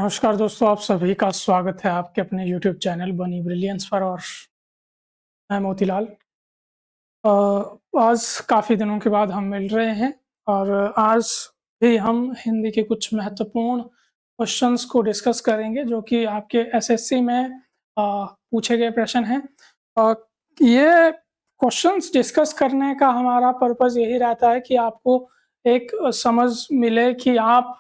नमस्कार दोस्तों, आप सभी का स्वागत है आपके अपने यूट्यूब चैनल बनी ब्रिलियंस पर। और मैं मोतीलाल। अ, आज काफ़ी दिनों के बाद हम मिल रहे हैं और आज भी हम हिंदी के कुछ महत्वपूर्ण क्वेश्चंस को डिस्कस करेंगे जो कि आपके एसएससी में पूछे गए प्रश्न हैं। ये क्वेश्चंस डिस्कस करने का हमारा पर्पज़ यही रहता है कि आपको एक समझ मिले कि आपने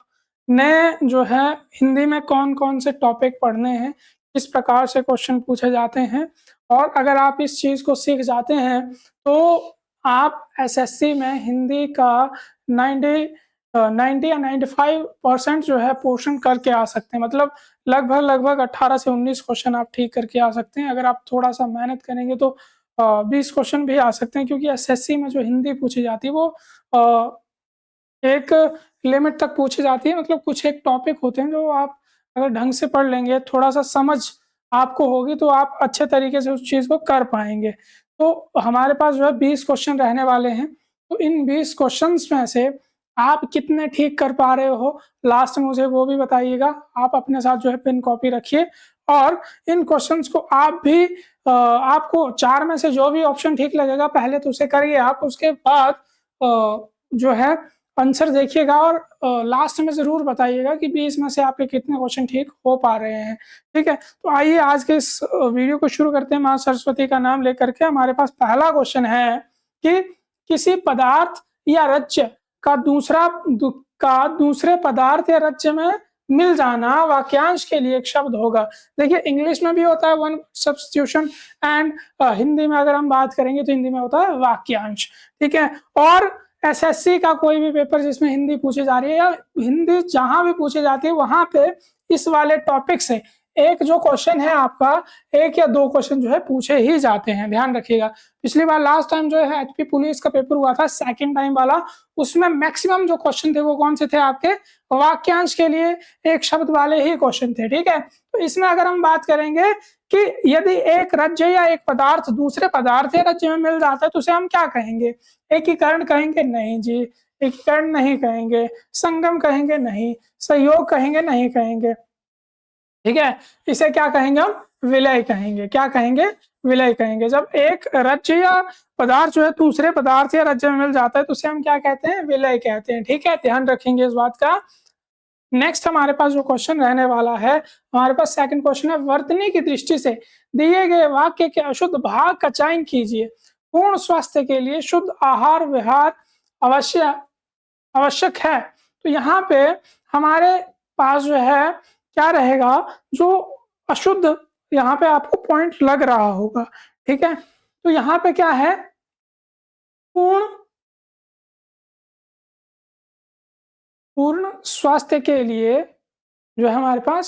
जो है हिंदी में कौन-कौन से टॉपिक पढ़ने हैं, किस प्रकार से क्वेश्चन पूछे जाते हैं। और अगर आप इस चीज़ को सीख जाते हैं तो आप एसएससी में हिंदी का 90 या 95% जो है पोर्शन करके आ सकते हैं। मतलब लगभग 18 से 19 क्वेश्चन आप ठीक करके आ सकते हैं। अगर आप थोड़ा-सा मेहनत करेंगे तो 20 क्वेश्चन भी आ सकते हैं, क्योंकि एसएससी में जो हिंदी पूछी जाती है वो अ, एक लिमिट तक पूछी जाती है। मतलब कुछ एक टॉपिक होते हैं जो आप अगर ढंग से पढ़ लेंगे, थोड़ा-सा समझ आपको होगी तो आप अच्छे तरीके से उस चीज़ को कर पाएँगे। तो हमारे पास जो है 20 क्वेश्चन रहने वाले हैं। तो इन 20 क्वेश्चन्स में से आप कितने ठीक कर पा रहे हो, लास्ट में मुझे वो भी बताइएगा। आप अपने साथ जो है पेन कॉपी रखिए और इन क्वेश्चन्स को आप भी आपको 4 में से जो भी ऑप्शन ठीक लगेगा पहले तो उसे करिए आप। उसके बाद जो है आंसर देखिएगा और लास्ट में ज़रूर बताइएगा कि 20 में से आपके कितने क्वेश्चन ठीक हो पा रहे हैं। ठीक है? तो आइए आज के इस वीडियो को शुरू करते हैं माँ सरस्वती का नाम लेकर के। हमारे पास पहला क्वेश्चन है कि किसी पदार्थ या राज्य का दूसरे पदार्थ या राज्य में मिल जाना वाक्यांश के लिए एक शब्द होगा। देखिए इंग्लिश में भी होता है वन सब्स्टिट्यूशन एंड हिंदी में अगर हम बात करेंगे तो हिंदी में होता है वाक्यांश। ठीक है? और एसएससी का कोई भी पेपर जिसमें हिंदी पूछी जा रही है या हिंदी जहां भी पूछी जाती है वहां पे इस वाले टॉपिक से एक जो क्वेश्चन है आपका, एक या दो क्वेश्चन जो है पूछे ही जाते हैं, ध्यान रखिएगा। पिछली बार लास्ट टाइम जो है एचपी पुलिस का पेपर हुआ था सेकंड टाइम वाला, उसमें मैक्सिमम जो क्वेश्चन थे वो कौन से थे आपके, वाक्यांश के लिए एक शब्द वाले ही क्वेश्चन थे। ठीक है? तो इसमें अगर हम बात करेंगे कि यदि एक राज्य या एक पदार्थ दूसरे पदार्थ या राज्य में मिल जाता है तो उसे हम क्या कहेंगे? एकीकरण कहेंगे? नहीं जी, एकीकरण नहीं कहेंगे। संगम कहेंगे? नहीं। सहयोग कहेंगे? नहीं कहेंगे। ठीक है? इसे क्या कहेंगे हम? विलय कहेंगे। क्या कहेंगे? विलय कहेंगे। जब एक राज्य या पदार्थ जो है दूसरे पदार्थ या राज्य में मिल जाता है तो उसे हम क्या कहते हैं? विलय कहते हैं। ठीक है? ध्यान रखेंगे इस बात का। नेक्स्ट हमारे पास जो क्वेश्चन रहने वाला है, हमारे पास सेकंड क्वेश्चन है, वर्तनी की दृष्टि से दिए गए वाक्य के अशुद्ध भाग का चयन कीजिए। पूर्ण स्वास्थ्य के लिए शुद्ध आहार विहार आवश्यक है। तो यहाँ पे हमारे पास जो है क्या रहेगा, जो अशुद्ध यहाँ पे आपको पॉइंट लग रहा होगा। ठीक है? तो यहाँ पे क्या है, पूर्ण स्वास्थ्य के लिए जो है हमारे पास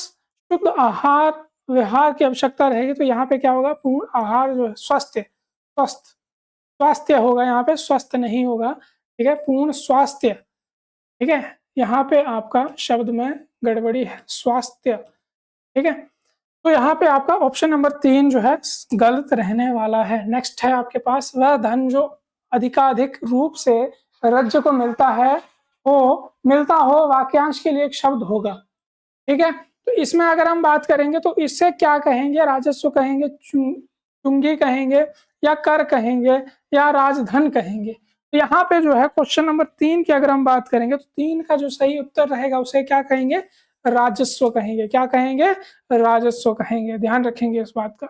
शुद्ध आहार विहार की आवश्यकता रहेगी। तो यहाँ पे क्या होगा, पूर्ण आहार जो है स्वास्थ्य होगा, यहाँ पे स्वस्थ नहीं होगा। ठीक है? पूर्ण स्वास्थ्य। ठीक है? यहाँ पे आपका शब्द में गड़बड़ी है, स्वास्थ्य। ठीक है? तो यहाँ पे आपका ऑप्शन नंबर 3 जो है गलत रहने वाला है। नेक्स्ट है आपके पास, वह धन जो अधिकाधिक रूप से राज्य को मिलता हो वाक्यांश के लिए एक शब्द होगा। ठीक है? तो इसमें अगर हम बात करेंगे तो इससे क्या कहेंगे, राजस्व कहेंगे, चुंगी कहेंगे या कर कहेंगे या राजधन कहेंगे। तो यहाँ पे जो है क्वेश्चन नंबर 3 की अगर हम बात करेंगे तो 3 का जो सही उत्तर रहेगा उसे क्या कहेंगे, राजस्व कहेंगे। क्या कहेंगे? राजस्व कहेंगे। ध्यान रखेंगे इस बात का।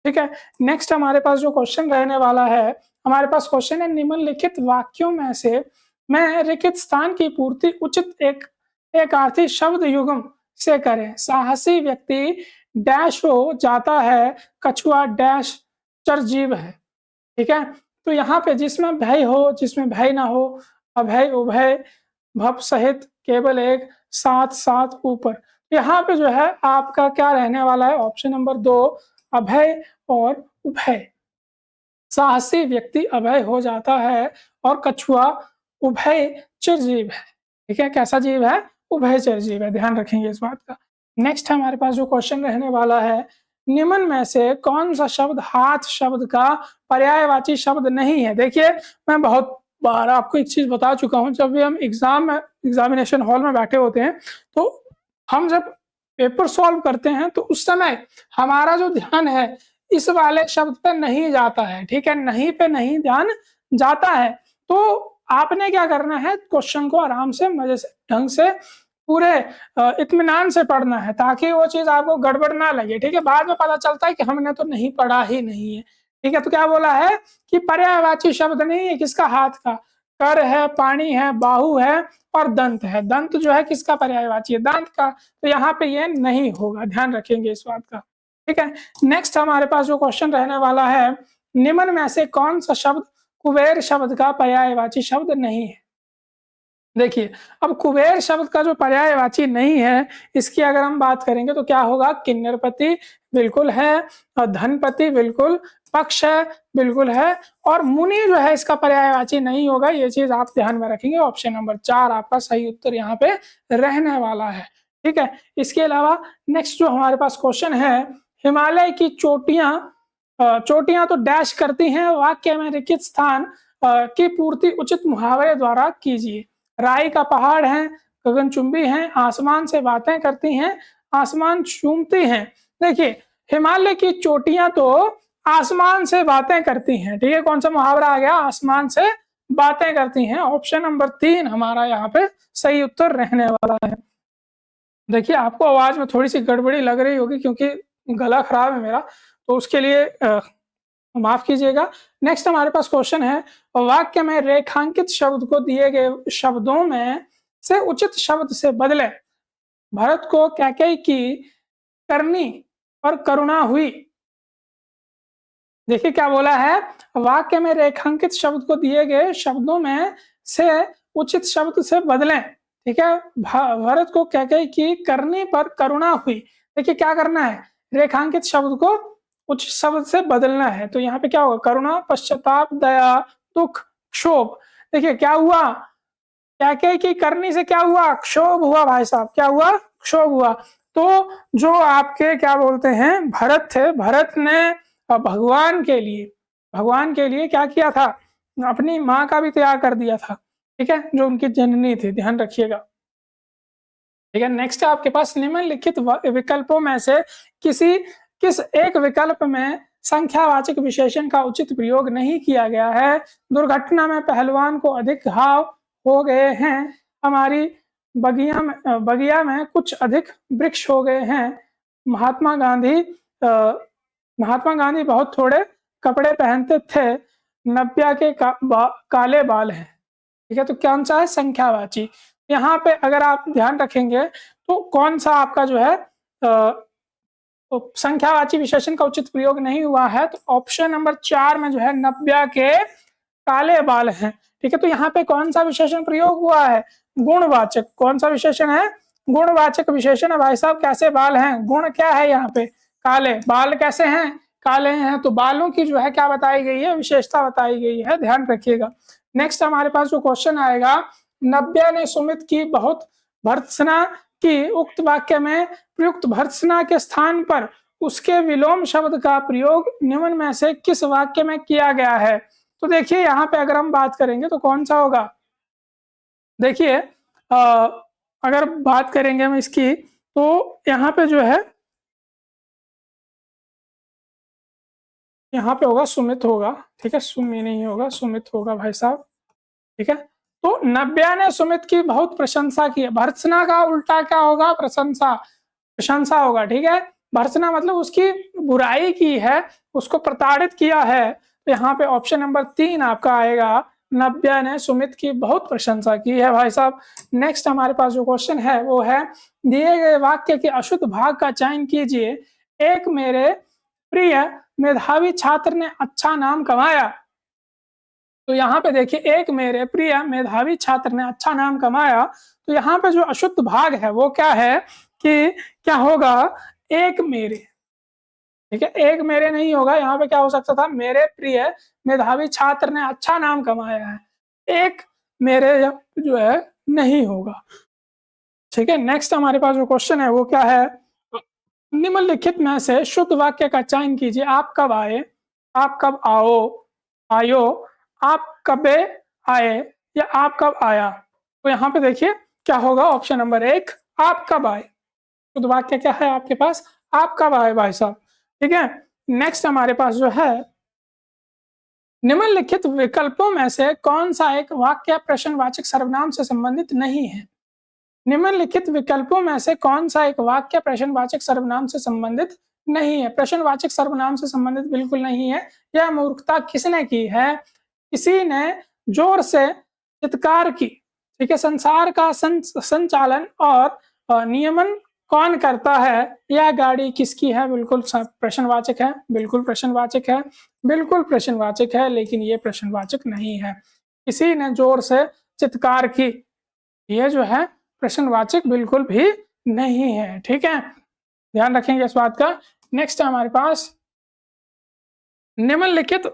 ठीक है? नेक्स्ट हमारे पास जो क्वेश्चन रहने वाला है, हमारे पास क्वेश्चन है, निम्नलिखित वाक्यों में से मैं रिक्त स्थान की पूर्ति उचित एक अर्थी शब्द युग्म से करें। साहसी व्यक्ति डैश हो जाता है, कछुआ डैश चरजीव है। ठीक है? तो यहाँ पे जिसमें भय हो, जिसमें भय ना हो, अभय उभय भव सहित केवल एक साथ साथ ऊपर। यहाँ पे जो है आपका क्या रहने वाला है, ऑप्शन नंबर 2 अभय और उभय। साहसी व्यक्ति अभय हो जाता है और कछुआ उभय चिरजीव है। ठीक है? कैसा जीव है? उभयचर जीव है। ध्यान रखेंगे इस बात का। नेक्स्ट हमारे पास जो क्वेश्चन रहने वाला है, निम्न में से कौन सा शब्द हाथ शब्द का पर्यायवाची शब्द नहीं है? देखिए मैं बहुत बार आपको एक चीज बता चुका हूं, जब भी हम एग्जामिनेशन हॉल में बैठे होते हैं तो हम जब पेपर सॉल्व करते हैं तो उस समय हमारा जो ध्यान है इस वाले शब्द पे नहीं जाता है, ठीक है, नहीं पे नहीं ध्यान जाता है। तो आपने क्या करना है, क्वेश्चन को आराम से मजे से ढंग से पूरे इत्मीनान से पढ़ना है ताकि वो चीज आपको गड़बड़ ना लगे, ठीक है। बाद में पता चलता है कि हमने तो नहीं पढ़ा ही नहीं है, ठीक है। तो क्या बोला है कि पर्यायवाची शब्द नहीं है किसका, हाथ का, कर है, पानी है, बाहु है और दंत है। दंत जो है किसका पर्यायवाची है, दांत का। तो यहाँ पे ये नहीं होगा, ध्यान रखेंगे इस बात का, ठीक है। नेक्स्ट हमारे पास जो क्वेश्चन रहने वाला है, निम्न में से कौन सा शब्द कुबेर शब्द का पर्यायवाची शब्द नहीं है। देखिए, अब कुबेर शब्द का जो पर्यायवाची नहीं है इसकी अगर हम बात करेंगे तो क्या होगा, किन्नरपति बिल्कुल है, और धनपति बिल्कुल, पक्ष है बिल्कुल है, और मुनि जो है इसका पर्यायवाची नहीं होगा। ये चीज आप ध्यान में रखेंगे। ऑप्शन नंबर 4 आपका सही उत्तर यहाँ पे रहने वाला है, ठीक है। इसके अलावा नेक्स्ट जो हमारे पास क्वेश्चन है, हिमालय की चोटियां तो डैश करती हैं, वाक्य में लिखित स्थान की पूर्ति उचित मुहावरे द्वारा कीजिए। राई का पहाड़ है, गगनचुंबी है, आसमान से बातें करती हैं, आसमान चूमती हैं। देखिए, हिमालय की चोटियां तो आसमान से बातें करती हैं, ठीक है। कौन सा मुहावरा आ गया, आसमान से बातें करती हैं। ऑप्शन नंबर 3 हमारा यहाँ पे सही उत्तर रहने वाला है। देखिए, आपको आवाज में थोड़ी सी गड़बड़ी लग रही होगी क्योंकि गला खराब है मेरा, तो उसके लिए माफ कीजिएगा। नेक्स्ट हमारे पास क्वेश्चन है, वाक्य में रेखांकित शब्द को दिए गए शब्दों में से उचित शब्द से बदले। भरत को कैकेयी की करनी और करुणा हुई। देखिए क्या बोला है, वाक्य में रेखांकित शब्द को दिए गए शब्दों में से उचित शब्द से बदलें, ठीक है। भरत को कैकेयी की करनी पर करुणा हुई। देखिए क्या करना है, रेखांकित शब्द को उचित शब्द से बदलना है। तो यहाँ पे क्या होगा, करुणा, पश्चाताप, दया, दुख, क्षोभ। देखिए क्या हुआ, कैकेयी की करनी से क्या हुआ, क्षोभ हुआ भाई साहब, क्या हुआ, क्षोभ हुआ। तो जो आपके क्या बोलते हैं भरत थे, भरत ने भगवान के लिए क्या किया था, अपनी माँ का भी त्याग कर दिया था, ठीक है, जो उनकी जननी थी, ध्यान रखिएगा, ठीक है। नेक्स्ट आपके पास निम्नलिखित विकल्पों में से किस एक विकल्प में संख्यावाचक विशेषण का उचित प्रयोग नहीं किया गया है। दुर्घटना में पहलवान को अधिक घाव हो गए हैं, हमारी बगिया में कुछ अधिक वृक्ष हो गए हैं, महात्मा गांधी बहुत थोड़े कपड़े पहनते थे, नब्या के काले बाल हैं, ठीक है। तो कौन सा है, संख्यावाची। यहाँ पे अगर आप ध्यान रखेंगे तो कौन सा आपका जो है तो संख्यावाची विशेषण का उचित प्रयोग नहीं हुआ है, तो ऑप्शन नंबर 4 में जो है नब्या के काले बाल हैं, ठीक है। तो यहाँ पे कौन सा विशेषण प्रयोग हुआ है, गुणवाचक। कौन सा विशेषण है, गुणवाचक विशेषण है भाई साहब। कैसे बाल हैं, गुण क्या है यहाँ पे, काले, बाल कैसे हैं, काले हैं। तो बालों की जो है क्या बताई गई है, विशेषता बताई गई है, ध्यान रखिएगा। नेक्स्ट हमारे पास जो क्वेश्चन आएगा, नब्या ने सुमित की बहुत भर्त्सना की, उक्त वाक्य में प्रयुक्त भर्त्सना के स्थान पर उसके विलोम शब्द का प्रयोग निम्न में से किस वाक्य में किया गया है। तो देखिए यहाँ पे अगर हम बात करेंगे तो कौन सा होगा, देखिए अगर बात करेंगे हम इसकी तो यहाँ पे जो है, यहाँ पे होगा सुमित होगा, ठीक है, सुमी नहीं होगा, सुमित होगा भाई साहब, ठीक है। तो नब्या ने सुमित की बहुत प्रशंसा की है। भर्त्सना का उल्टा क्या होगा, प्रशंसा, प्रशंसा होगा, ठीक है। भर्त्सना मतलब उसकी बुराई की है, उसको प्रताड़ित किया है। तो यहाँ पे ऑप्शन नंबर 3 आपका आएगा, नब्या ने सुमित की बहुत प्रशंसा की है भाई साहब। नेक्स्ट हमारे पास जो क्वेश्चन है वो है, दिए गए वाक्य के अशुद्ध भाग का चयन कीजिए। एक मेरे प्रिय मेधावी छात्र ने अच्छा नाम कमाया। तो यहाँ पे देखिए, एक मेरे प्रिय मेधावी छात्र ने अच्छा नाम कमाया। तो यहाँ पे जो अशुद्ध भाग है वो क्या है कि क्या होगा, एक मेरे, ठीक है, एक मेरे नहीं होगा, यहाँ पे क्या हो सकता था, मेरे प्रिय मेधावी छात्र ने अच्छा नाम कमाया है, एक मेरे जो है नहीं होगा, ठीक है। नेक्स्ट हमारे पास जो क्वेश्चन है वो क्या है, निम्नलिखित में से शुद्ध वाक्य का चयन कीजिए। आप कब आए, आप कब आयो, आप कबे आए या आप कब आया। तो यहाँ पे देखिए क्या होगा, ऑप्शन नंबर 1 आप कब आए, शुद्ध वाक्य क्या है आपके पास? आपका भाई साहब, ठीक है। नेक्स्ट हमारे पास जो है, निम्नलिखित विकल्पों में से कौन सा एक वाक्य प्रश्नवाचक सर्वनाम से संबंधित नहीं है? निम्नलिखित विकल्पों में से कौन सा एक वाक्य प्रश्नवाचक सर्वनाम से संबंधित नहीं है? प्रश्नवाचक सर्वनाम से संबंधित बिल्कुल नहीं है। यह मूर्खता किसने की है? किसी ने जोर से चित्कार की, ठीक है। संसार का संचालन और नियमन कौन करता है? यह गाड़ी किसकी है? बिल्कुल प्रश्नवाचक है, बिल्कुल प्रश्नवाचक है, बिल्कुल प्रश्नवाचक है, लेकिन ये प्रश्नवाचक नहीं है। किसी ने जोर से चित्कार की, ये जो है प्रश्नवाचक बिल्कुल भी नहीं है, ठीक है। ध्यान रखेंगे इस बात का। नेक्स्ट है हमारे पास, निम्नलिखित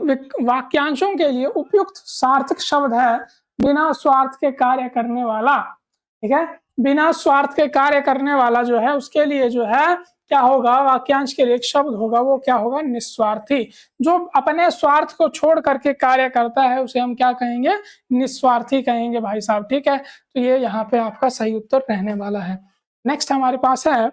वाक्यांशों के लिए उपयुक्त सार्थक शब्द है बिना स्वार्थ के कार्य करने वाला, ठीक है। बिना स्वार्थ के कार्य करने वाला जो है, उसके लिए जो है क्या होगा? वाक्यांश के लिए एक शब्द होगा, वो क्या होगा? निस्वार्थी। जो अपने स्वार्थ को छोड़ करके कार्य करता है उसे हम क्या कहेंगे? निस्वार्थी कहेंगे भाई साहब, ठीक है। तो ये यहाँ पे आपका सही उत्तर रहने वाला है। नेक्स्ट हमारे पास है,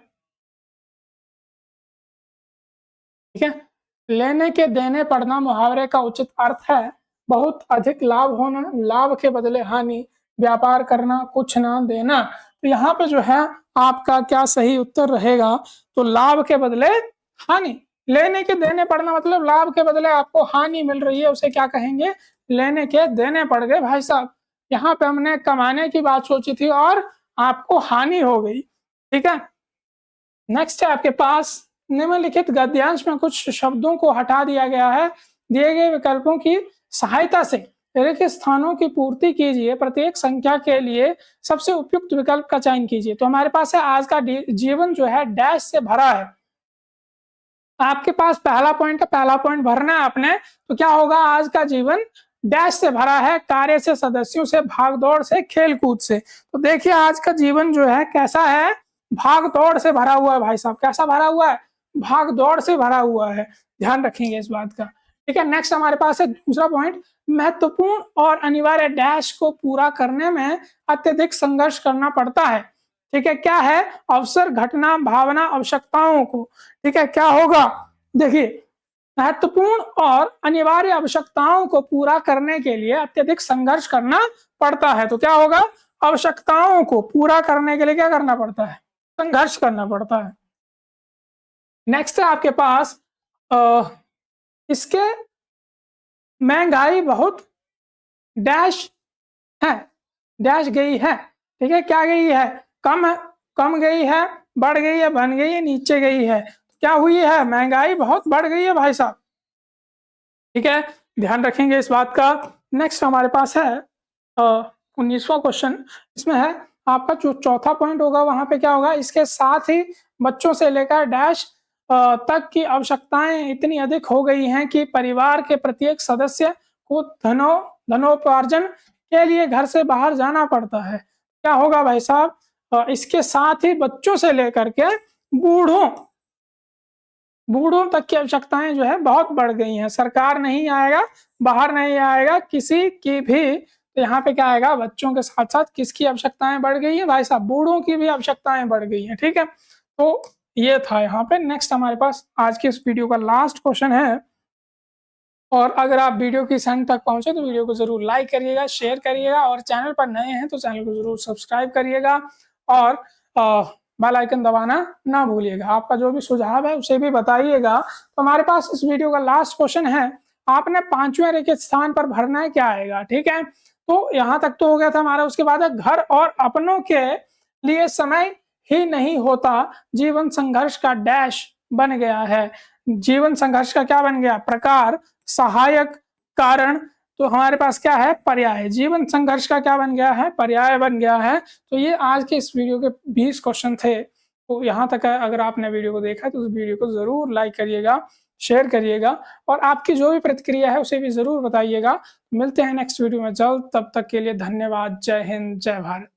ठीक है, लेने के देने पड़ना मुहावरे का उचित अर्थ है बहुत अधिक लाभ होना, लाभ के बदले हानि, व्यापार करना, कुछ ना देना। तो यहाँ पे जो है आपका क्या सही उत्तर रहेगा? तो लाभ के बदले हानि। लेने के देने पड़ना मतलब लाभ के बदले आपको हानि मिल रही है, उसे क्या कहेंगे? लेने के देने पड़ गए भाई साहब। यहाँ पे हमने कमाने की बात सोची थी और आपको हानि हो गई, ठीक है। नेक्स्ट है आपके पास, निम्नलिखित गद्यांश में कुछ शब्दों को हटा दिया गया है। दिए गए विकल्पों की सहायता से रिक्त स्थानों की पूर्ति कीजिए। प्रत्येक संख्या के लिए सबसे उपयुक्त विकल्प का चयन कीजिए। तो हमारे पास है, आज का जीवन जो है डैश से भरा है। आपके पास पहला पॉइंट है, पहला पॉइंट भरना है आपने। तो क्या होगा? आज का जीवन डैश से भरा है, कार्य से, सदस्यों से, भागदौड़ से, खेलकूद से। तो देखिए आज का जीवन जो है कैसा है? भाग दौड़ से भरा हुआ है भाई साहब। कैसा भरा हुआ है? भाग दौड़ से भरा हुआ है। ध्यान रखेंगे इस बात का, ठीक है। नेक्स्ट हमारे पास है दूसरा पॉइंट, महत्वपूर्ण और अनिवार्य डैश को पूरा करने में अत्यधिक संघर्ष करना पड़ता है, ठीक है। क्या है? अवसर, घटना, भावना, आवश्यकताओं को, ठीक है। क्या होगा? देखिए, महत्वपूर्ण और अनिवार्य आवश्यकताओं को पूरा करने के लिए अत्यधिक संघर्ष करना पड़ता है। तो क्या होगा? आवश्यकताओं को पूरा करने के लिए क्या करना पड़ता है? संघर्ष करना पड़ता है। नेक्स्ट है आपके पास, इसके महंगाई बहुत डैश है, डैश गई है, ठीक है। क्या गई है? कम है, कम गई है, बढ़ गई है, बन गई है, नीचे गई है। क्या हुई है? महंगाई बहुत बढ़ गई है भाई साहब, ठीक है। ध्यान रखेंगे इस बात का। नेक्स्ट हमारे पास है 19वां क्वेश्चन। इसमें है आपका जो चौथा पॉइंट होगा, वहां पे क्या होगा? इसके साथ ही बच्चों से लेकर डैश तक की आवश्यकताएं इतनी अधिक हो गई हैं कि परिवार के प्रत्येक सदस्य को धनोपार्जन के लिए घर से बाहर जाना पड़ता है। क्या होगा भाई साहब? इसके साथ ही बच्चों से लेकर के बूढ़ों बूढ़ों तक की आवश्यकताएं जो है बहुत बढ़ गई हैं। सरकार नहीं आएगा, बाहर नहीं आएगा, किसी की भी। तो यहाँ पे क्या आएगा? बच्चों के साथ साथ किसकी आवश्यकताएं बढ़ गई है भाई साहब? बूढ़ों की भी आवश्यकताएं बढ़ गई हैं, ठीक है। तो ये था यहाँ पे। नेक्स्ट हमारे पास आज की इस वीडियो का लास्ट क्वेश्चन है, और अगर आप वीडियो की एंड तक पहुंचे तो वीडियो को जरूर लाइक करिएगा, शेयर करिएगा, और चैनल पर नए हैं तो चैनल को जरूर सब्सक्राइब करिएगा, और बेल आइकन दबाना ना भूलिएगा। आपका जो भी सुझाव है उसे भी बताइएगा। तो हमारे पास इस वीडियो का लास्ट क्वेश्चन है, आपने 5वें रेखित स्थान पर भरना है, क्या आएगा, ठीक है। तो यहाँ तक तो हो गया था हमारा। उसके बाद घर और अपनों के लिए समय ही नहीं होता, जीवन संघर्ष का डैश बन गया है। जीवन संघर्ष का क्या बन गया? प्रकार, सहायक, कारण। तो हमारे पास क्या है? पर्याय। जीवन संघर्ष का क्या बन गया है? पर्याय बन गया है। तो ये आज के इस वीडियो के 20 क्वेश्चन थे। तो यहाँ तक है, अगर आपने वीडियो को देखा तो उस वीडियो को जरूर लाइक करिएगा, शेयर करिएगा, और आपकी जो भी प्रतिक्रिया है उसे भी जरूर बताइएगा। मिलते हैं नेक्स्ट वीडियो में जल्द, तब तक के लिए धन्यवाद। जय हिंद, जय भारत।